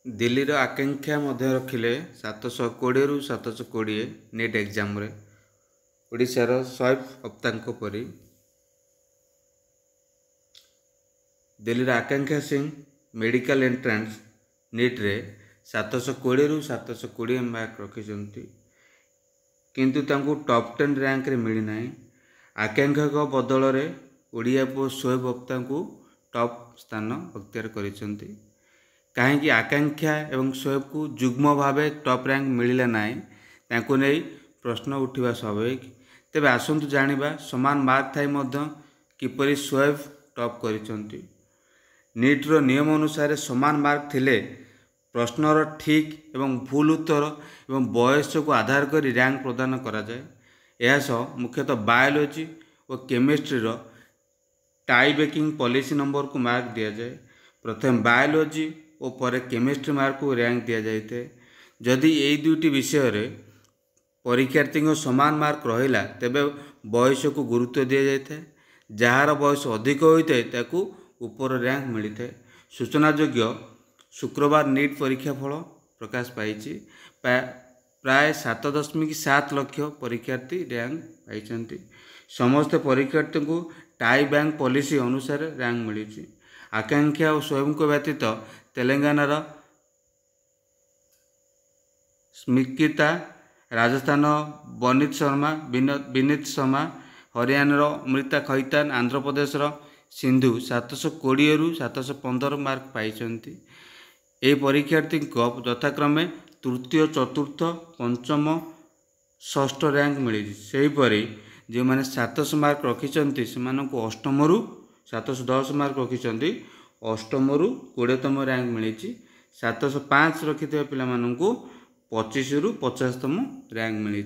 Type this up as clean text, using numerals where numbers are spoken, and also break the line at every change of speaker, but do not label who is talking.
दिल्लीर आकांक्षा मध्य रखिले 720 रु 720 NEET exam रे ओडिशार शोएब अख्तरଙ୍କ परी दिल्लीर Akanksha Singh medical entrance NEET रे 720 रु 720 मार्क रखिछंती किंतु तांको टॉप 10 रैंक रे मिली नाही। आकांक्षा को बदल रे ओडिया पो शोएब अख्तर टॉप स्थान अख्तियार करिसंती। कहीं आकांक्षा एवं शोएब को जुग्म भाव टॉप रैंक मिलला नाई तांको नहीं प्रश्न उठा स्वाभाविक। तेबे आसंतु जानिबा समान मार्क थाई मध्य किपरि शोएब टॉप करिसंती। नीट्र नियम अनुसार समान मार्क थिले प्रश्नर ठीक एवं भूल उत्तर एवं बयस को आधार कर रैंक प्रदान करा जाए। यह सह मुख्यतः बायोलॉजी और केमिस्ट्री रो टाई ब्रेकिंग पॉलिसी नंबर को मार्क दिया जाए। प्रथम बायोलॉजी और पर केमिस्ट्री मार्क को रैंक दि जाए। जदि यही दुईटी विषय रे परीक्षार्थी समान मार्क रहिला तेबे बयस को गुरुत्व दि जाए। जार बयस अधिक होता है ताकू ऊपर रैंक मिलता है। सूचनायोग्य शुक्रवार नीट परीक्षा फल प्रकाश पाई। प्राय 7.7 लाख परीक्षार्थी रैंक पाई। समस्त परीक्षार्थी को टाई बैंक पॉलिसी अनुसार रैंक मिली। आकांक्षा और शोएब को व्यतीत तेलंगानार स्मिता, राजस्थान विनीत शर्मा, हरियाणार अमृता खैतान, आंध्र प्रदेश सिंधु 720 रु 715 मार्क पाई। ए परीक्षार्थी यथाक्रमे तृतीय, चतुर्थ, पंचम, षष्ठ रैंक मिली। सेहीपरि जो मैंने 700 मार्क रखिंट से अष्टम रु 710 मार्क रखिंट अष्टम रु 20तम रैंक मिली। 705 रखि पिला 25 रु 50तम रैंक मिली।